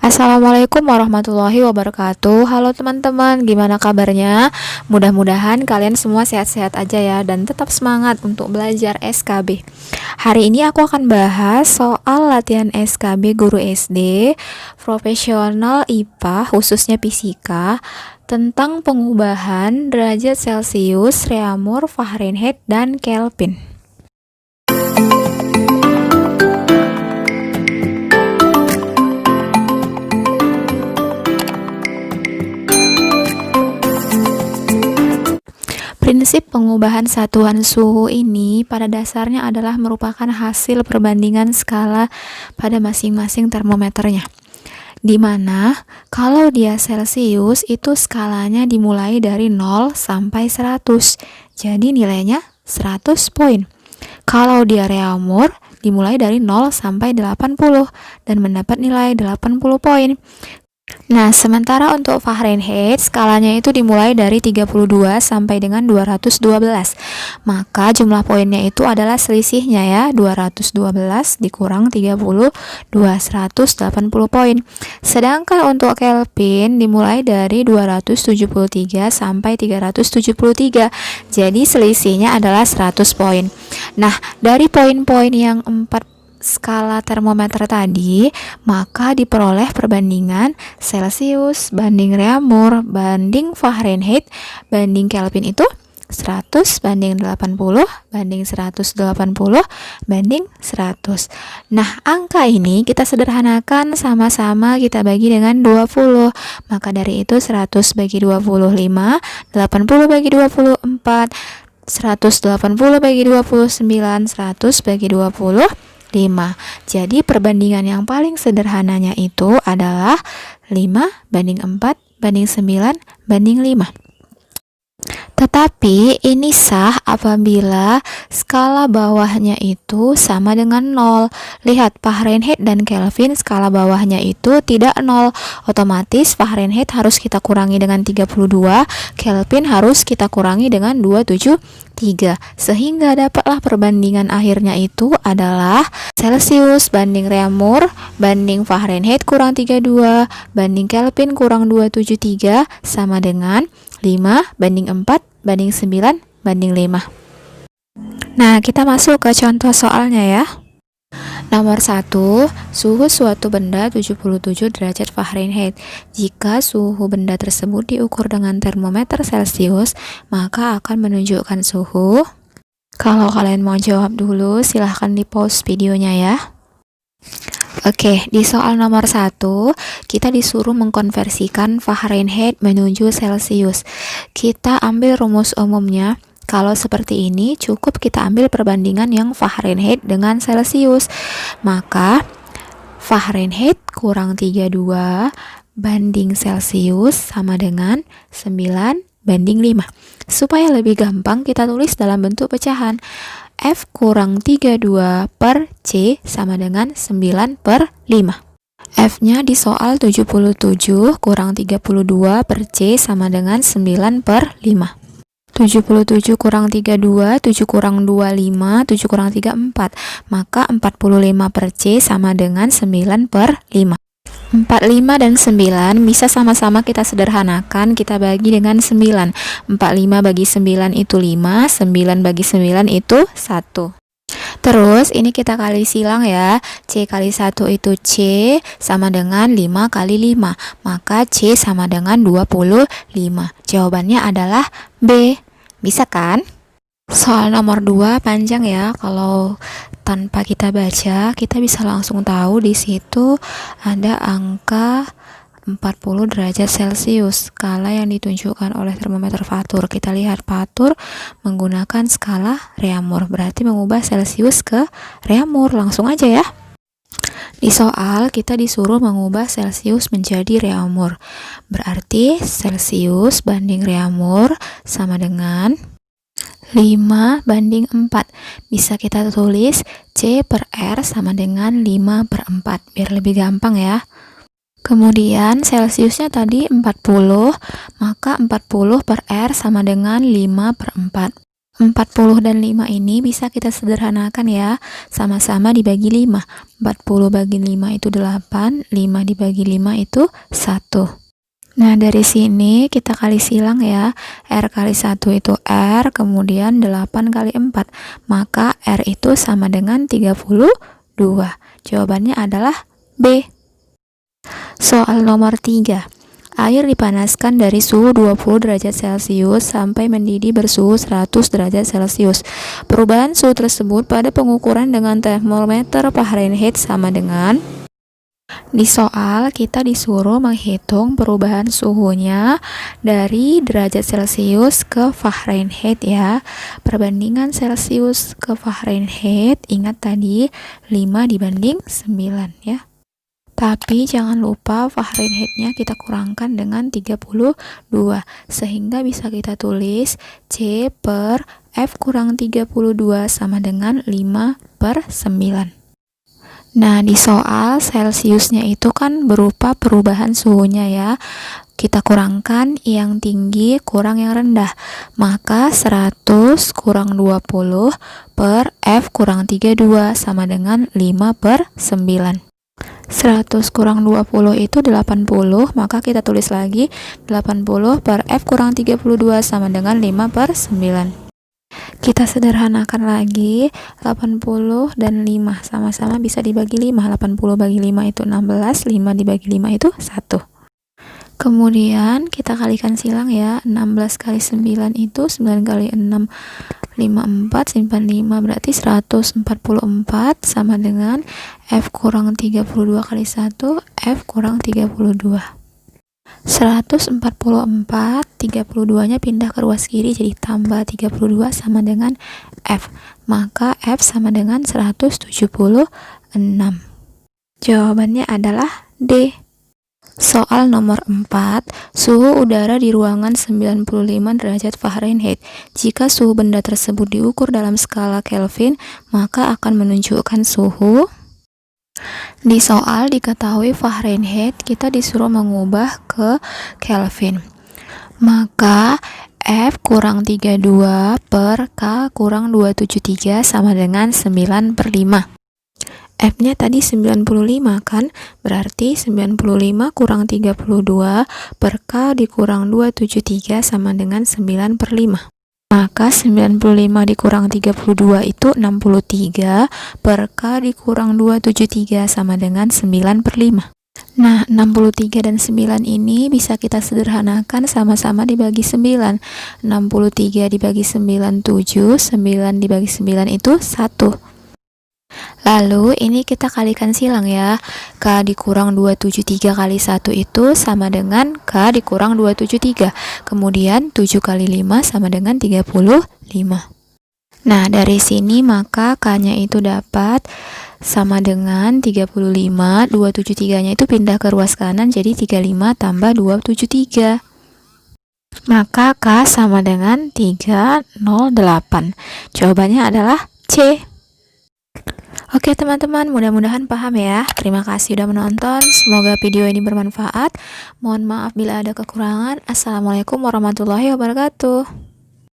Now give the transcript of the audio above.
Assalamualaikum warahmatullahi wabarakatuh. Halo teman-teman, gimana kabarnya? Mudah-mudahan kalian semua sehat-sehat aja ya dan tetap semangat untuk belajar SKB. Hari ini aku akan bahas soal latihan SKB guru SD profesional IPA khususnya fisika tentang pengubahan derajat Celcius, Reaumur, Fahrenheit, dan Kelvin. Prinsip pengubahan satuan suhu ini pada dasarnya adalah merupakan hasil perbandingan skala pada masing-masing termometernya. Di mana kalau dia Celcius itu skalanya dimulai dari 0 sampai 100. Jadi nilainya 100 poin. Kalau dia Reaumur dimulai dari 0 sampai 80 dan mendapat nilai 80 poin. Nah, sementara untuk Fahrenheit skalanya itu dimulai dari 32 sampai dengan 212. Maka jumlah poinnya itu adalah selisihnya ya, 212 dikurang 30, 280 poin. Sedangkan untuk Kelvin dimulai dari 273 sampai 373. Jadi selisihnya adalah 100 poin. Nah, dari poin-poin yang 4 skala termometer tadi, maka diperoleh perbandingan Celcius banding Reaumur banding Fahrenheit banding Kelvin itu 100 banding 80 banding 180 banding 100. Nah, angka ini kita sederhanakan sama-sama kita bagi dengan 20. Maka dari itu 100 bagi 25, 80 bagi 24, 180 bagi 29, 100 bagi 20 5. Jadi perbandingan yang paling sederhananya itu adalah 5 banding 4 banding 9 banding 5. Tetapi ini sah apabila skala bawahnya itu sama dengan 0. Lihat, Fahrenheit dan Kelvin skala bawahnya itu tidak 0. Otomatis Fahrenheit harus kita kurangi dengan 32, Kelvin harus kita kurangi dengan 273. Sehingga dapatlah perbandingan akhirnya itu adalah Celcius banding Reaumur banding Fahrenheit kurang 32 banding Kelvin kurang 273 sama dengan 5 banding 4 banding 9 banding 5. Nah, kita masuk ke contoh soalnya ya. Nomor 1, suhu suatu benda 77 derajat Fahrenheit. Jika suhu benda tersebut diukur dengan termometer Celcius, maka akan menunjukkan suhu. Kalau kalian mau jawab dulu, silahkan di pause videonya ya. Oke, di soal nomor 1, kita disuruh mengkonversikan Fahrenheit menuju Celcius. Kita ambil rumus umumnya. Kalau seperti ini, cukup kita ambil perbandingan yang Fahrenheit dengan Celcius. Maka, Fahrenheit kurang 32 banding Celcius sama dengan 9 banding 5. Supaya lebih gampang, kita tulis dalam bentuk pecahan. F kurang 32 per C sama dengan 9 per 5. F-nya di soal 77 kurang 32 per C sama dengan 9 per 5. 77 kurang 32, 7 kurang 25, 7 kurang 3, 4. Maka 45 per C sama dengan 9 per 5. 45 dan 9 bisa sama-sama kita sederhanakan, kita bagi dengan 9. 45 bagi 9 itu 5, 9 bagi 9 itu 1. Terus ini kita kali silang ya. C kali 1 itu C sama dengan 5 kali 5. Maka C sama dengan 25. Jawabannya adalah B. Bisa kan? Soal nomor 2 panjang ya. Kalau tanpa kita baca, kita bisa langsung tahu di situ ada angka 40 derajat Celcius, skala yang ditunjukkan oleh termometer Fatur. Kita lihat Fatur menggunakan skala Reaumur, berarti mengubah Celcius ke Reaumur. Langsung aja ya. Di soal kita disuruh mengubah Celcius menjadi Reaumur. Berarti Celcius banding Reaumur sama dengan 5 banding 4. Bisa kita tulis C per R sama dengan 5 per 4 biar lebih gampang ya. Kemudian Celciusnya tadi 40, maka 40 per R sama dengan 5 per 4. 40 dan 5 ini bisa kita sederhanakan ya. Sama-sama dibagi 5. 40 bagi 5 itu 8, 5 dibagi 5 itu 1. Nah, dari sini kita kali silang ya. R kali 1 itu R, kemudian 8 kali 4. Maka R itu sama dengan 32. Jawabannya adalah B. Soal nomor 3. Air dipanaskan dari suhu 20 derajat Celcius sampai mendidih bersuhu 100 derajat Celcius. Perubahan suhu tersebut pada pengukuran dengan termometer Fahrenheit sama dengan. Di soal kita disuruh menghitung perubahan suhunya dari derajat Celcius ke Fahrenheit ya. Perbandingan Celcius ke Fahrenheit, ingat tadi 5 dibanding 9 ya. Tapi jangan lupa Fahrenheit-nya kita kurangkan dengan 32, sehingga bisa kita tulis C per F kurang 32 sama dengan 5 per 9. Nah, di soal Celsiusnya itu kan berupa perubahan suhunya ya. Kita kurangkan yang tinggi kurang yang rendah. Maka 100 kurang 20 per F kurang 32 sama dengan 5 per 9. 100 kurang 20 itu 80, maka kita tulis lagi 80 per F kurang 32 sama dengan 5 per 9. Kita sederhanakan lagi, 80 dan 5 sama-sama bisa dibagi 5. 80 bagi 5 itu 16, 5 dibagi 5 itu 1. Kemudian kita kalikan silang ya, 16 kali 9 itu 9 kali 6 54, simpan 5 berarti 144 sama dengan F kurang 32 kali 1, F kurang 32. 144, 32 nya pindah ke ruas kiri jadi tambah 32 sama dengan F. Maka F sama dengan 176. Jawabannya adalah D. Soal nomor 4, suhu udara di ruangan 95 derajat Fahrenheit. Jika suhu benda tersebut diukur dalam skala Kelvin, maka akan menunjukkan suhu. Di soal diketahui Fahrenheit, kita disuruh mengubah ke Kelvin. Maka F kurang 32 per K kurang 273 sama dengan 9 per 5. F-nya tadi 95 kan, berarti 95 kurang 32 per K dikurang 273 sama dengan 9 per 5. Maka 95 dikurang 32 itu 63 per K dikurang 273 sama dengan 9 per 5. Nah, 63 dan 9 ini bisa kita sederhanakan sama-sama dibagi 9. 63 dibagi 9, 7, 9 dibagi 9 itu 1. Lalu ini kita kalikan silang ya. K dikurang 273 kali 1 itu sama dengan K dikurang 273. Kemudian 7 kali 5 sama dengan 35. Nah, dari sini maka K-nya itu dapat sama dengan 35. 273-nya itu pindah ke ruas kanan jadi 35 tambah 273. Maka K sama dengan 308. Jawabannya adalah C. Oke teman-teman, mudah-mudahan paham ya. Terima kasih sudah menonton. Semoga video ini bermanfaat. Mohon maaf bila ada kekurangan. Assalamualaikum warahmatullahi wabarakatuh.